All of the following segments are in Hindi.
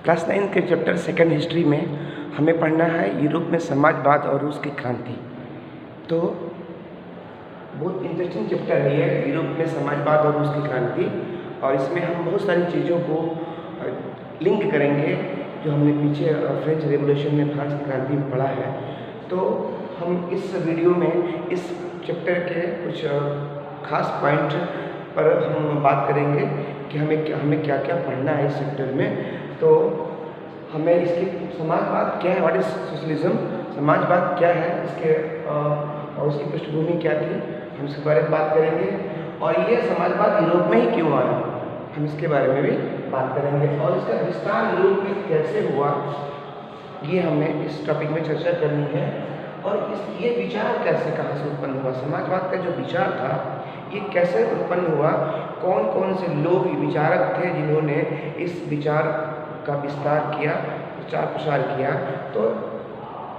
क्लास 9 के चैप्टर सेकंड हिस्ट्री में हमें पढ़ना है यूरोप में समाजवाद और रूस की क्रांति। तो बहुत इंटरेस्टिंग चैप्टर है ये, यूरोप में समाजवाद और रूस की क्रांति। और इसमें हम बहुत सारी चीज़ों को लिंक करेंगे जो हमने पीछे फ्रेंच रेवोल्यूशन में, फ्रांस की क्रांति में पढ़ा है। तो हम इस वीडियो में इस चैप्टर के कुछ खास पॉइंट पर हम बात करेंगे कि हमें क्या क्या पढ़ना है इस चैप्टर में। तो हमें इसकी समाजवाद क्या है, व्हाट इज सोशलिज्म, समाजवाद क्या है, इसके और उसकी पृष्ठभूमि क्या थी, हम इसके बारे में बात करेंगे। और ये समाजवाद यूरोप में ही क्यों आया, हम इसके बारे में भी बात करेंगे। और इसका विस्तार यूरोप में कैसे हुआ, ये हमें इस टॉपिक में चर्चा करनी है। और ये विचार कैसे, कहाँ से उत्पन्न हुआ, समाजवाद का जो विचार था ये कैसे उत्पन्न हुआ, कौन कौन से लोग विचारक थे जिन्होंने इस विचार का विस्तार किया, प्रचार प्रसार किया। तो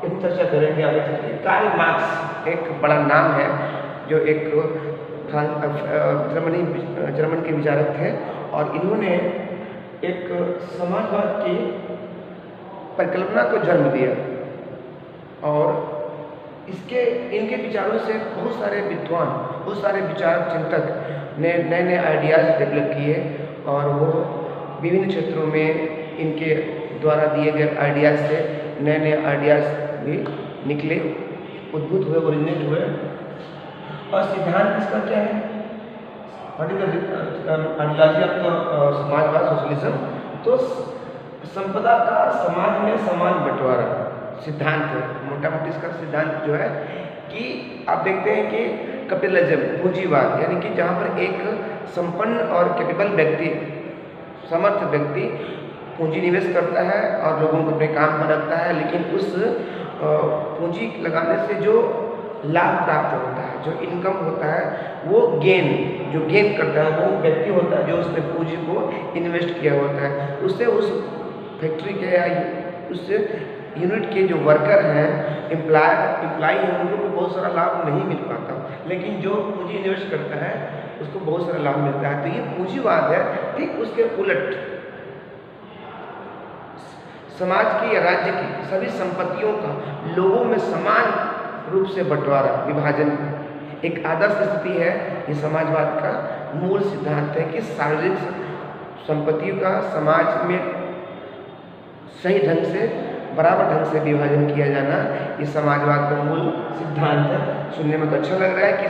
इन चर्चा करेंगे आगे चलकर। कार्ल मार्क्स एक बड़ा नाम है जो एक जर्मन के विचारक थे और इन्होंने एक समाजवाद की परिकल्पना को जन्म दिया। और इनके विचारों से बहुत सारे विद्वान, बहुत सारे विचारक, चिंतक ने नए नए आइडियाज़ डेवलप किए और वो विभिन्न क्षेत्रों में इनके द्वारा दिए गए आइडियाज़ से नए नए आइडियाज़ भी निकले, उद्भूत हुए, ओरिजिनेट हुए। और सिद्धांत इसका क्या है, आइडियोलॉजी ऑफ समाजवाद, सोशलिज्म। तो संपदा का समाज में समान बंटवारा सिद्धांत है, मोटा मोटी इसका सिद्धांत जो है कि आप देखते हैं कि कैपिटलिज्म, पूंजीवाद, यानी कि जहाँ पर एक संपन्न और कैपेबल व्यक्ति, समर्थ व्यक्ति पूंजी निवेश करता है और लोगों को अपने काम पर रखता है, लेकिन उस पूंजी लगाने से जो लाभ प्राप्त होता है, जो इनकम होता है, वो जो गेन करता है वो व्यक्ति होता है जो उसने पूंजी को इन्वेस्ट किया होता है। उससे उस फैक्ट्री के या उस यूनिट के जो वर्कर हैं, एम्प्लॉय हैं, उनको भी बहुत सारा लाभ नहीं मिल पाता, लेकिन जो पूंजी इन्वेस्ट करता है उसको बहुत सारा लाभ मिलता है। तो ये पूंजीवाद है। ठीक उसके उलट समाज की या राज्य की सभी संपत्तियों का लोगों में समान रूप से बंटवारा, विभाजन एक आदर्श स्थिति है। ये समाजवाद का मूल सिद्धांत है कि सार्वजनिक संपत्तियों का समाज में सही ढंग से, बराबर ढंग से विभाजन किया जाना, ये समाजवाद का मूल सिद्धांत है। सुनने में तो अच्छा लग रहा है कि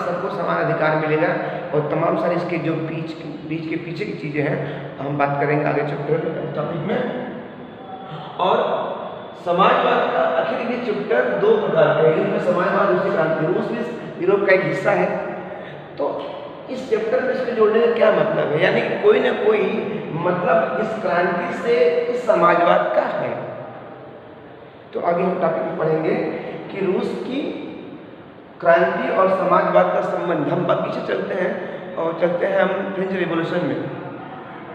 सबको समान अधिकार मिलेगा और तमाम सारे इसके जो बीच के पीछे की चीज़ें हैं हम बात करेंगे आगे चैप्टर टॉपिक में। और समाजवाद का आखिर ये चैप्टर दो प्रकार का है, यूरोप में समाजवाद, रूस की क्रांति। रूस भी यूरोप का एक हिस्सा है। तो इस चैप्टर में इसको जोड़ने का क्या मतलब है, यानी कि कोई ना कोई मतलब इस क्रांति से, इस समाजवाद का है। तो आगे हम टॉपिक में पढ़ेंगे कि रूस की क्रांति और समाजवाद का संबंध। हम पीछे चलते हैं और चलते हैं हम फ्रेंच रिवॉल्यूशन में।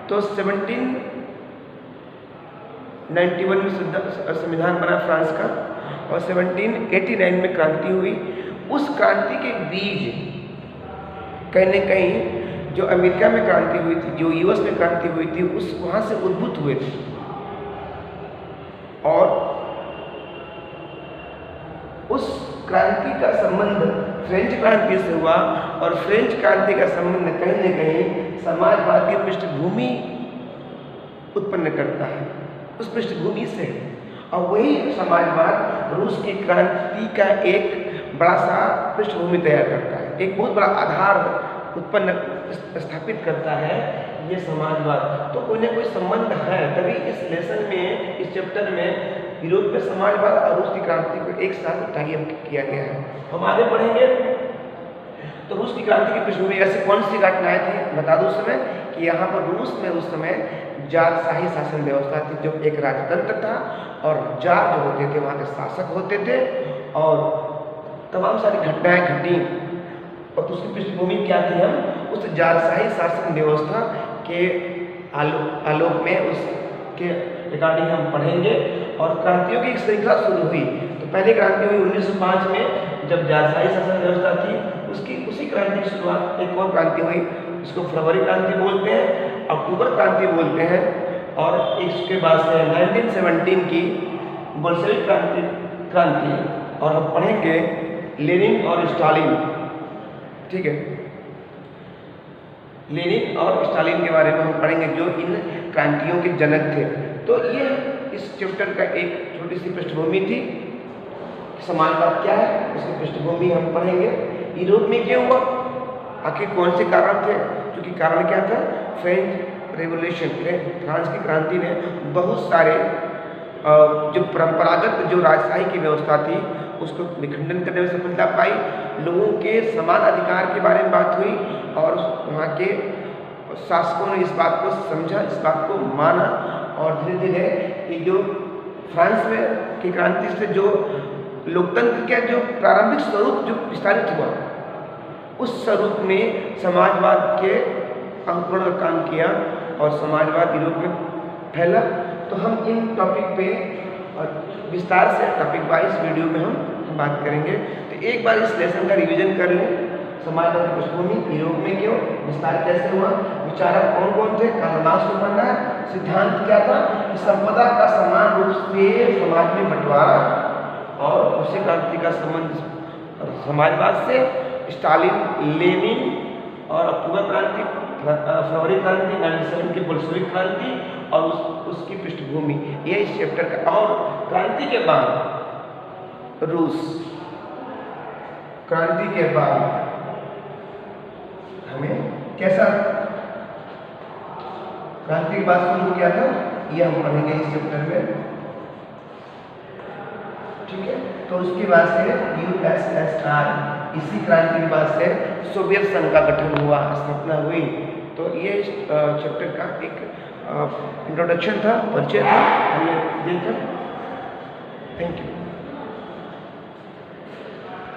तो 1791 में संविधान बना फ्रांस का और 1789 में क्रांति हुई। उस क्रांति के बीज कहीं न कहीं जो अमेरिका में क्रांति हुई थी, जो यूएस में क्रांति हुई थी, वहाँ से उद्भूत हुए थे। और उस क्रांति का संबंध फ्रेंच क्रांति से हुआ और फ्रेंच क्रांति का संबंध कहीं न कहीं समाजवाद की पृष्ठभूमि उत्पन्न करता है, उस पृष्ठभूमि से। और वही समाजवाद रूस की क्रांति का एक बड़ा सा पृष्ठभूमि तैयार करता है, एक बहुत बड़ा आधार स्थापित करता है ये समाजवाद। तो कोई ना कोई संबंध है, तभी इस लेसन में, इस चैप्टर में यूरोप में समाजवाद और रूस की क्रांति को एक साथ टाई अप किया गया है। हम आगे पढ़ेंगे। तो रूस की क्रांति की पृष्ठभूमि ऐसी कौन सी घटनाएं थी, बता दूं उस समय कि यहाँ पर रूस में उस समय जारशाही शासन व्यवस्था थी, जो एक राजतंत्र था और जार जो होते थे वहाँ के शासक होते थे और तमाम सारी घटनाएं घटी। और उसकी पृष्ठभूमि क्या थी, हम उस जारशाही शासन व्यवस्था के आलोक में उसके रिगार्डिंग हम पढ़ेंगे। और क्रांतियों की एक श्रृंखला शुरू हुई। तो पहली क्रांति हुई 1905 में, जब जारशाही शासन व्यवस्था थी। उसी क्रांति की शुरुआत एक और क्रांति हुई, इसको फरवरी क्रांति बोलते हैं, अक्टूबर क्रांति बोलते हैं। और इसके बाद से 1917 की बोल्शेविक क्रांति और हम पढ़ेंगे लेनिन और स्टालिन। ठीक है, लेनिन और स्टालिन के बारे में हम पढ़ेंगे जो इन क्रांतियों के जनक थे। तो ये इस चैप्टर का एक छोटी सी पृष्ठभूमि थी। समाजवाद क्या है उसकी पृष्ठभूमि हम पढ़ेंगे। यूरोप में क्यों हुआ, आखिर कौन से कारण थे, क्योंकि कारण क्या था, फ्रेंच रेवोल्यूशन, फ्रांस की क्रांति ने बहुत सारे जो परंपरागत जो राजशाही की व्यवस्था थी उसको विखंडन करने में सफलता पाई। लोगों के समान अधिकार के बारे में बात हुई और वहाँ के शासकों ने इस बात को समझा, इस बात को माना और धीरे धीरे ये जो फ्रांस में की क्रांति से जो लोकतंत्र का जो प्रारंभिक स्वरूप जो विस्तारित हुआ उस स्वरूप ने समाजवाद के अंकुरण का काम किया और समाजवाद यूरोप में फैला। तो हम इन टॉपिक पे विस्तार से टॉपिक वाइज वीडियो में हम बात करेंगे। तो एक बार इस लेसन का रिवीजन कर लें। समाजवाद की पृष्ठभूमि, यूरोप में क्यों, विस्तार कैसे हुआ, विचारक कौन कौन थे, कार्ल मार्क्स को पढ़ना है, सिद्धांत क्या था कि संपदा का समान रूप से समाज में बंटवारा और उसी क्रांति का संबंध समाजवाद से, स्टालिन, लेनिन और अक्टूबर क्रांति, फरवरी क्रांति, 1917 की बोल्शेविक क्रांति और उसकी पृष्ठभूमि, ये इस चैप्टर का। और क्रांति के बाद रूस, क्रांति के बाद हमें कैसा क्रांति के बाद शुरू किया था ये हम पढ़ेंगे इस चैप्टर में। ठीक है, तो उसके बाद से यूएसएसआर, इसी क्रांति के बाद से सोवियत संघ का गठन हुआ, स्थापना हुई। तो ये इस चैप्टर का एक इंट्रोडक्शन था, परिचय था, हमने देखा। Thank you.